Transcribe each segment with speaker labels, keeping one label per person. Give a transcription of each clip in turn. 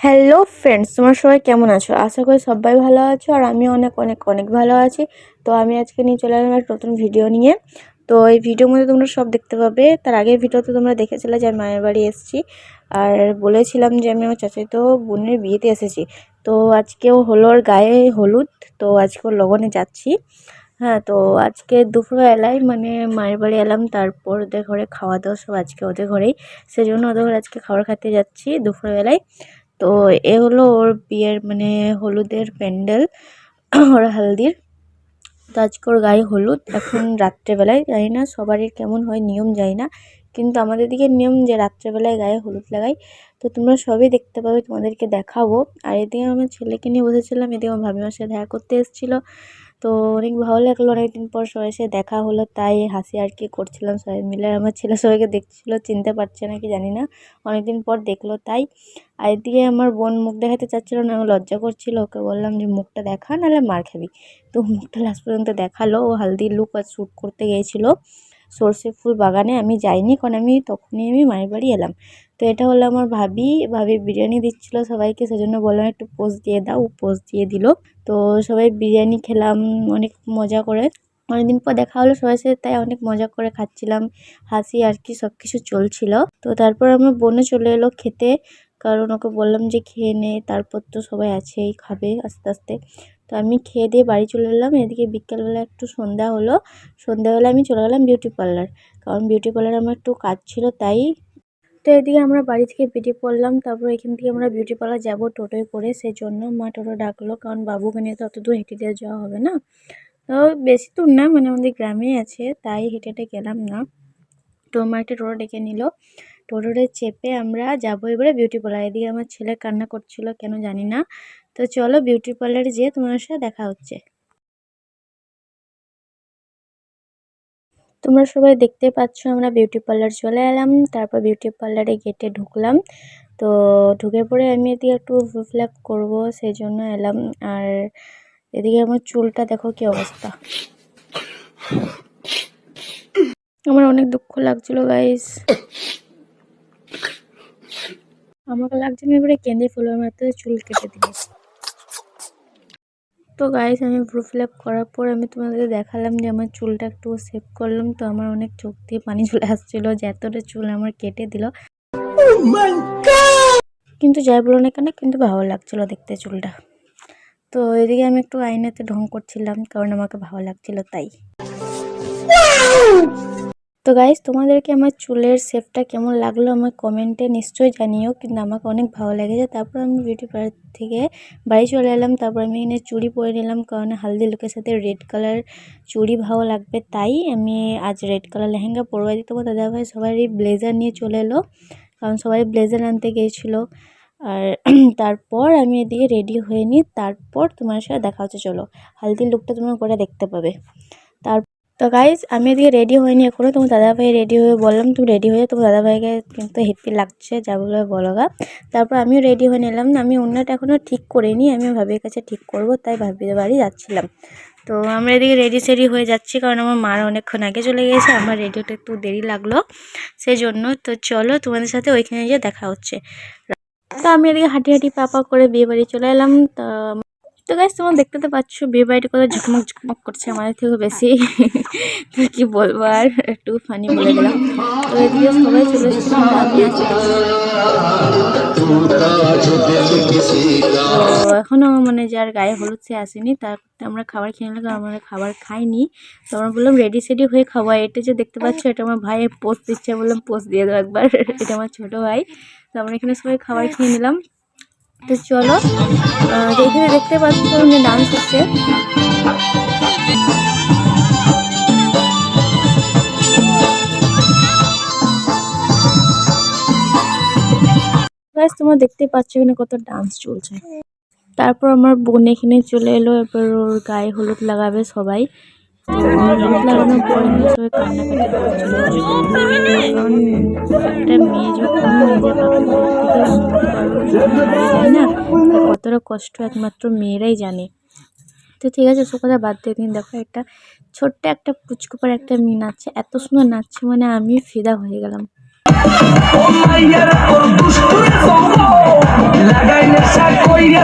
Speaker 1: Hello friends, তোমরা সবাই কেমন আছো? আশা করি সবাই ভালো আছো আর আমি অনেক অনেক অনেক ভালো আছি। তো আমি আজকে নিয়ে চলে এলাম একটা নতুন ভিডিও নিয়ে। তো এই ভিডিওর মধ্যে তোমরা সব দেখতে পাবে। তার আগের ভিডিওতে তোমরা দেখেছিলে যে আমি মায়ের বাড়ি এসেছি আর বলেছিলাম যে আমি আমার চাচাতো বোনের বিয়েতে এসেছি। তো আজকেও হলো ওর গায়ে হলুদ, তো আজকে ওর লগনে যাচ্ছি। হ্যাঁ, তো আজকে দুপুরবেলায় মানে মায়ের বাড়ি এলাম, তারপর ওদের ঘরে খাওয়া দাওয়া সব আজকে ওদের ঘরেই, সেজন্য ওদের ঘরে আজকে খাবার খেতে যাচ্ছি দুপুরবেলায়। তো এ হলো ওর বিয়ের মানে হলুদের প্যান্ডেল, ওর হালদির। তো আজকে ওর গায়ে হলুদ, এখন রাত্রেবেলায়, জানি না সবারই কেমন হয় নিয়ম জানি না, কিন্তু আমাদের দিকে নিয়ম যে রাত্রেবেলায় গায়ে হলুদ লাগাই। তো তোমরা সবই দেখতে পাবে, তোমাদেরকে দেখাবো। আর এদিকে আমার ছেলেকে নিয়ে বসেছিলাম, এদিকে আমার ভাবিমার সাথে দেখা করতে এসেছিলো। তো অনেক ভালো লাগলো, অনেকদিন পর সবাই সাথে দেখা হলো, তাই হাসি আর কি করছিলাম সবাই মিলে। আর আমার ছেলে সবাইকে দেখছিল, চিনতে পারছে নাকি জানি না, অনেকদিন পর দেখলো তাই। আর এদিকে আমার বোন মুখ দেখাতে চাচ্ছিল না, ও লজ্জা করছিল, ওকে বললাম যে মুখটা দেখা নাহলে মার খাবি। তো মুখটা লাস্ট পর্যন্ত দেখালো। ও হালদি লুক আর শ্যুট করতে গিয়েছিল সর্ষে ফুল বাগানে, আমি যাইনি কারণ তখনই মায়ের বাড়ি এলাম। তো এটা হলো আমার ভাবি। ভাবি বিরিয়ানি দিচ্ছিল সবাইকে, সেজন্য বললাম একটু পোজ দিয়ে দাও, ও পোজ দিয়ে দিল। তো সবাই বিরিয়ানি খেলাম অনেক মজা করে। অনেকদিন পর দেখা হলো সবার সাথে, তাই অনেক মজা করে খাচ্ছিলাম, হাসি আর কি সব কিছু চলছিল। তো তারপর আমার বোনও চলে এলো খেতে, কারণ ওকে বললাম যে খেয়ে নে, তারপর তো সবাই আছেই, খাবে আস্তে আস্তে। তো আমি খেয়ে দিয়ে বাড়ি চলে এলাম। এদিকে বিকেলবেলা একটু সন্ধ্যা হলো, সন্ধ্যাবেলা আমি চলে গেলাম বিউটি পার্লার, কারণ বিউটি পার্লারে আমার একটু কাজ ছিল তাই। তো এদিকে আমরা বাড়ি থেকে বেরিয়ে পড়লাম, তারপর এখান থেকে আমরা বিউটি পার্লার যাবো টোটোয় করে, সেই জন্য মা টোটো ডাকলো, কারণ বাবুকে নিয়ে তো অত দূর হেঁটে দিয়ে যাওয়া হবে না। তো বেশি দূর না, মানে আমাদের গ্রামেই আছে, তাই হেঁটে হেঁটে গেলাম না। তো মা একটা টোটো ডেকে নিল, টোটোতে চেপে আমরা যাবো এবারে বিউটি পার্লার। এদিকে আমার ছেলে কান্না করছিল কেন জানি না। তো চলো বিউটি পার্লারে যেয়ে তোমার সাথে দেখা হচ্ছে। তোমরা সবাই দেখতে পাচ্ছ আমরা বিউটি পার্লার চলে এলাম, তারপর বিউটি পার্লারে গেটে ঢুকলাম। তো ঢুকে পড়ে আমি এদিকে একটু ফ্ল্যাপ করবো, সেই জন্য এলাম। আর এদিকে আমার চুলটা দেখো কি অবস্থা, আমার অনেক দুঃখ লাগছিল গাইস, আমাকে লাগছে আমি এবারে কেঁদে ফেলবো, আমার তো চুল কেটে দিল। তো গাইস আমি ভ্রু ফিলাপ করার পর আমি তোমাদের দেখালাম যে আমার চুলটা একটু সেভ করলাম। তো আমার অনেক চোখ দিয়ে পানি চলে আসছিল যে এতটা চুল আমার কেটে দিল। কিন্তু যাই বলো না কেন, কিন্তু ভালো লাগছিল দেখতে চুলটা। তো এদিকে আমি একটু আয়নাতে ঢং করছিলাম, কারণ আমাকে ভালো লাগছিল তাই। তো গাইস তোমাদেরকে আমার চুলের শেপটা কেমন লাগলো আমার কমেন্টে নিশ্চয়ই জানিও, কিন্তু আমাকে অনেক ভালো লেগেছে। তারপর আমি বিউটি পার্লার থেকে বাড়ি চলে এলাম, তারপর আমি এখানে চুড়ি পরে নিলাম, কারণ হালদি লুকের সাথে রেড কালার চুড়ি ভালো লাগবে, তাই আমি আজ রেড কালার লেহেঙ্গা পরবো। দিতে তোমার দাদাভাই সবারই ব্লেজার নিয়ে চলে এলো, কারণ সবাই ব্লেজার আনতে গিয়েছিলো। আর তারপর আমি এদিকে রেডি হয়ে নিই, তারপর তোমার সাথে দেখা হচ্ছে। চলো হালদির লুকটা তোমরা করে দেখতে পাবে। তো গাইজ আমি এদিকে রেডি হয়নি এখনো, তোমার দাদাভাই রেডি হয়ে বললাম তুমি রেডি হয়ে, তোমার দাদাভাইকে কিন্তু হেপি লাগছে যা বলবে বলো গা। তারপর আমিও রেডি হয়ে নিলাম, আমি অন্যটা এখনও ঠিক করিনি, আমি ভাবির কাছে ঠিক করব, তাই ভাবির বাড়ি যাচ্ছিলাম। তো আমরা এদিকে রেডি সেডি হয়ে যাচ্ছি, কারণ আমার মার অনেকক্ষণ আগে চলে গিয়েছে, আমার রেডি হতে একটু দেরি লাগলো সেই জন্য। তো চলো তোমাদের সাথে ওইখানে গিয়ে দেখা হচ্ছে। তো আমি এদিকে হাঁটি হাঁটি পা করে বিয়ে বাড়ি চলে এলাম। তো গাইস তোমরা দেখতে তো পাচ্ছ বিয়ে বাড়িটা কত ঝকমক ঝকমক করছে, আমাদের থেকে বেশি। তো কি বলবো, আর একটু ফানি বলে দিলাম। তো এদিকে সবাই চলে এসেছিলাম, তো আমি আসি দেখছি। তো এখনো মানে যার গায়ে হলুদ সে আসেনি, তার আমরা খাবার খেয়ে নিলাম, আমরা খাবার খাইনি। তো আমরা বললাম রেডি সেডি হয়ে খাওয়া। এটা যে দেখতে পাচ্ছ এটা আমার ভাই পোস্ট দিচ্ছে, বললাম পোস্ট দিয়ে দাও একবার। এটা আমার ছোট ভাই। তো আমরা এখানে সবাই খাবার খেয়ে নিলাম। তো চলো এখানে দেখতে পাচ্ছ যে ডান্স হচ্ছে। তোমরা দেখতে পাচ্ছ এখানে কত ডান্স চলছে। তারপর আমার বোন এখানে চলে এলো, এবার ওর গায়ে হলুদ লাগাবে সবাই। তো হলুদ লাগানোর পরে সবাই কান্নাকাটি করছিল, কারণ একটা মেয়ে যখন নিজের বাপের বাড়ি থেকে অন্য কারোর বাড়ি যায় না, তা কতটা কষ্ট একমাত্র মেয়েরাই জানে। তো ঠিক আছে ওসব কথা বাদ দিয়ে দিন, দেখো একটা ছোট্ট একটা পুচকুপার একটা মেয়ে নাচছে, এত সুন্দর নাচছে, মানে আমি ফিদা হয়ে গেলাম। তো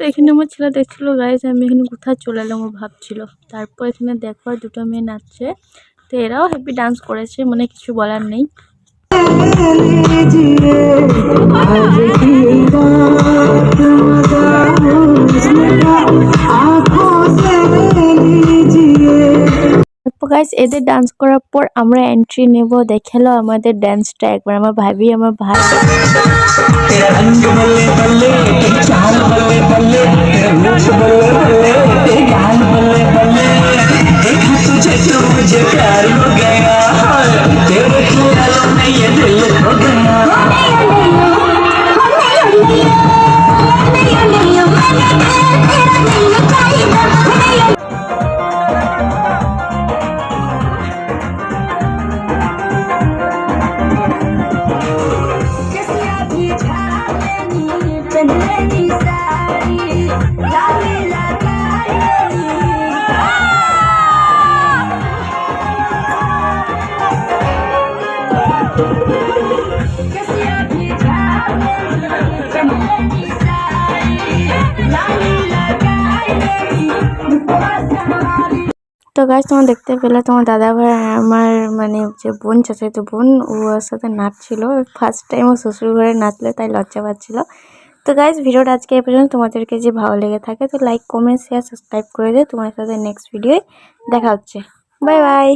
Speaker 1: এখানে আমার ছেলে দেখছিল গাইজ আমি এখানে কোথায় চলে এলাম ও ভাবছিল। তারপর এখানে দেখো দুটো মেয়ে নাচছে, তো এরাও হ্যাপি ডান্স করেছে, মানে কিছু বলার নেই। গাইস এদের ডান্স করার পর আমরা এন্ট্রি নেব। দেখালো আমাদের ডান্সটা একবার আমার ভাবি আমার ভাই। তো গাইস তোমরা দেখতে পেলে তোমার দাদা ভাই আমার মানে যে বোন চাচাতো বোন ওর সাথে নাচছিল। ফার্স্ট টাইম ও শ্বশুর ঘরে নাচলে তাই লজ্জা পাচ্ছিল। তো গাইস ভিডিওটা আজকে এই পর্যন্ত। তোমাদেরকে যে ভালো লেগে থাকে তো লাইক কমেন্ট শেয়ার সাবস্ক্রাইব করে দিও। তোমার সাথে নেক্সট ভিডিওয় দেখা হচ্ছে। Bye bye.